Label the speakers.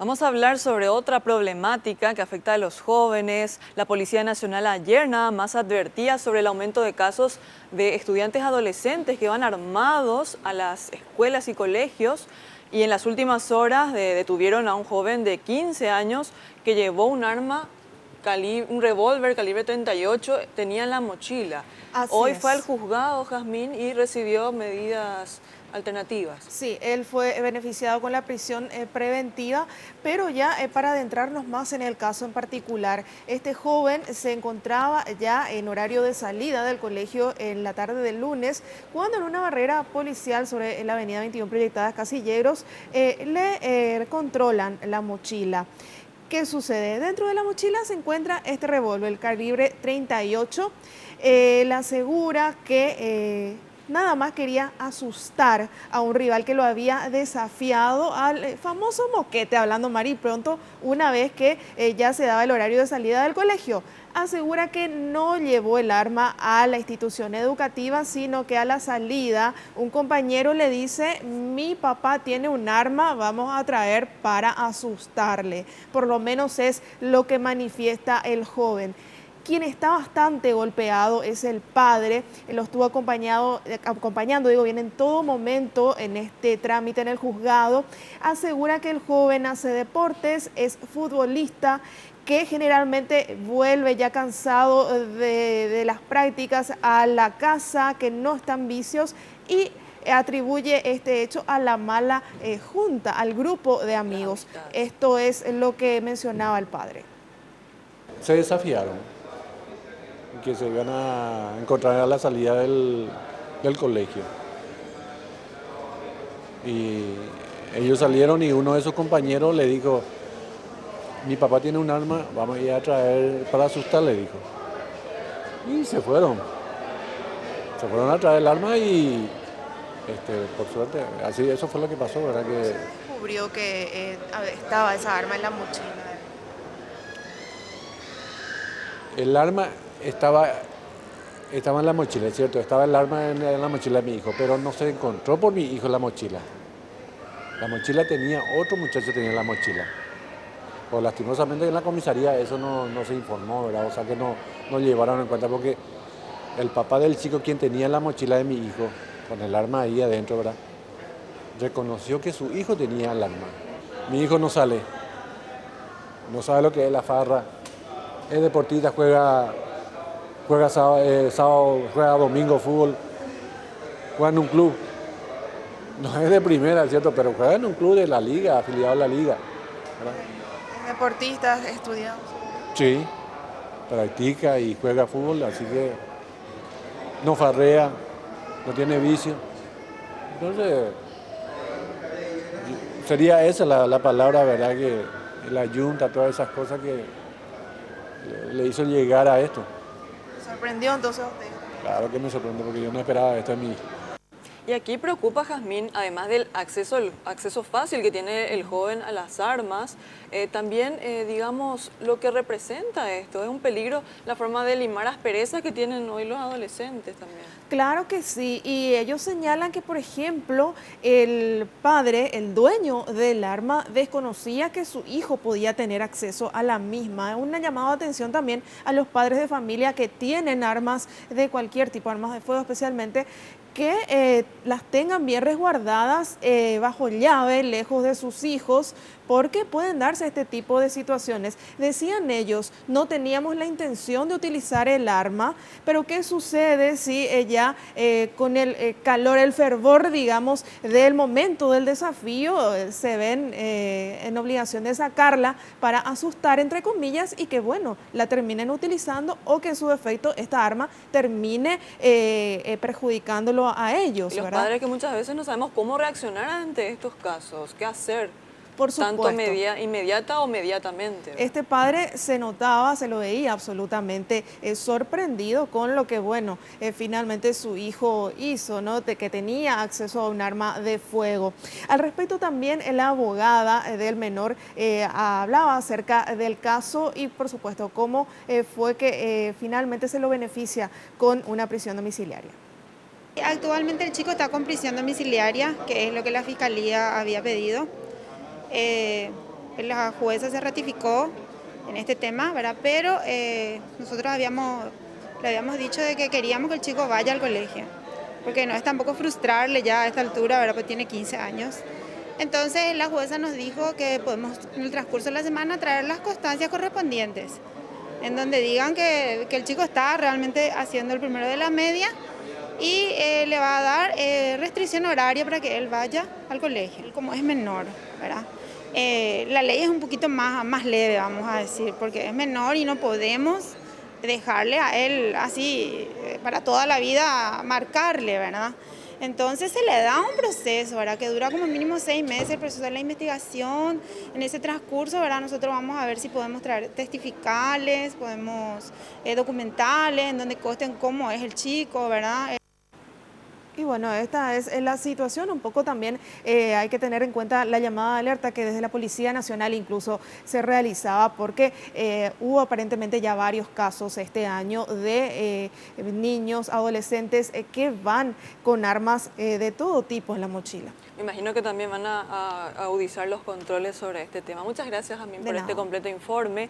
Speaker 1: Vamos a hablar sobre otra problemática que afecta a los jóvenes. La Policía Nacional ayer nada más advertía sobre el aumento de casos de estudiantes adolescentes que van armados a las escuelas y colegios, y en las últimas horas detuvieron a un joven de 15 años que llevó un arma, un revólver calibre 38, tenía en la mochila. Hoy fue al juzgado, Jazmín, y recibió medidas alternativas.
Speaker 2: Sí, él fue beneficiado con la prisión preventiva, pero ya para adentrarnos más en el caso en particular, este joven se encontraba ya en horario de salida del colegio en la tarde del lunes, cuando en una barrera policial sobre la avenida 21 proyectada Casilleros le controlan la mochila. ¿Qué sucede? Dentro de la mochila se encuentra este revólver, el calibre 38. Le asegura que nada más quería asustar a un rival que lo había desafiado al famoso moquete, hablando mal y pronto, una vez que ya se daba el horario de salida del colegio. Asegura que no llevó el arma a la institución educativa, sino que a la salida un compañero le dice: mi papá tiene un arma, vamos a traer para asustarle. Por lo menos es lo que manifiesta el joven. Quien está bastante golpeado es el padre. Lo estuvo acompañando, en todo momento en este trámite en el juzgado. Asegura que el joven hace deportes, es futbolista, que generalmente vuelve ya cansado de las prácticas a la casa, que no están vicios, y atribuye este hecho a la mala junta, al grupo de amigos. Esto es lo que mencionaba el padre.
Speaker 3: Se desafiaron, que se iban a encontrar a la salida del colegio. Y ellos salieron y uno de sus compañeros le dijo: mi papá tiene un arma, vamos a ir a traer para asustar, le dijo. Y se fueron. Se fueron a traer el arma y por suerte, así eso fue lo que pasó, ¿verdad? Que
Speaker 2: Descubrió que estaba esa arma en la mochila.
Speaker 3: el arma estaba en la mochila, es cierto, estaba el arma en la mochila de mi hijo, pero no se encontró por mi hijo la mochila. La mochila tenía, otro muchacho tenía la mochila. Pues lastimosamente en la comisaría eso no se informó, ¿verdad? O sea que no llevaron en cuenta, porque el papá del chico, quien tenía la mochila de mi hijo, con el arma ahí adentro, ¿verdad?, reconoció que su hijo tenía el arma. Mi hijo no sale, no sabe lo que es la farra, es deportista, juega sábado, juega domingo fútbol, juega en un club. No es de primera, ¿cierto? Pero juega en un club de la liga, afiliado a la liga, ¿verdad?
Speaker 2: Deportistas, estudiados.
Speaker 3: Sí, practica y juega fútbol, así que no farrea, no tiene vicio. Entonces, sería esa la palabra, ¿verdad? Que la yunta, todas esas cosas que le hizo llegar a esto.
Speaker 2: ¿Sorprendió entonces a usted?
Speaker 3: Claro que me sorprende, porque yo no esperaba esto en mi hijo.
Speaker 1: Y aquí preocupa, Jazmín, además del acceso fácil que tiene el joven a las armas, también, digamos, lo que representa esto. Es un peligro la forma de limar asperezas que tienen hoy los adolescentes también.
Speaker 2: Claro que sí, y ellos señalan que, por ejemplo, el padre, el dueño del arma, desconocía que su hijo podía tener acceso a la misma. Es una llamada de atención también a los padres de familia que tienen armas de cualquier tipo, armas de fuego especialmente, que las tengan bien resguardadas bajo llave, lejos de sus hijos, porque pueden darse este tipo de situaciones. Decían ellos: no teníamos la intención de utilizar el arma, pero ¿qué sucede si ella con el calor, el fervor, digamos, del momento del desafío, se ven en obligación de sacarla para asustar, entre comillas, y que, bueno, la terminen utilizando, o que en su defecto esta arma termine perjudicándolo a ellos,
Speaker 1: Y los
Speaker 2: ¿verdad?
Speaker 1: padres que muchas veces no sabemos cómo reaccionar ante estos casos, qué hacer.
Speaker 2: Por supuesto.
Speaker 1: Tanto inmediata o mediatamente, ¿verdad?
Speaker 2: Este padre se notaba, se lo veía absolutamente sorprendido con lo que, bueno, finalmente su hijo hizo, ¿no? Que tenía acceso a un arma de fuego. Al respecto también, la abogada del menor hablaba acerca del caso y, por supuesto, cómo fue que finalmente se lo beneficia con una prisión domiciliaria.
Speaker 4: Actualmente el chico está con prisión domiciliaria, que es lo que la Fiscalía había pedido. la jueza se ratificó en este tema, ¿verdad? Pero nosotros le habíamos dicho de que queríamos que el chico vaya al colegio, porque no es tampoco frustrarle ya a esta altura, ¿verdad? Pues tiene 15 años. Entonces la jueza nos dijo que podemos en el transcurso de la semana traer las constancias correspondientes, en donde digan que el chico está realmente haciendo el primero de la media y le va a dar restricción horaria para que él vaya al colegio, como es menor, ¿verdad? La ley es un poquito más leve, vamos a decir, porque es menor y no podemos dejarle a él así para toda la vida marcarle, ¿verdad? Entonces se le da un proceso, ¿verdad? Que dura como mínimo 6 meses, el proceso de la investigación. En ese transcurso, ¿verdad? Nosotros vamos a ver si podemos traer testificales, podemos documentales, en donde consten cómo es el chico, ¿verdad?
Speaker 2: Y bueno, esta es la situación. Un poco también hay que tener en cuenta la llamada de alerta que desde la Policía Nacional incluso se realizaba, porque hubo aparentemente ya varios casos este año de niños, adolescentes que van con armas de todo tipo en la mochila.
Speaker 1: Me imagino que también van a agudizar los controles sobre este tema. Muchas gracias, Jamín, por este completo informe.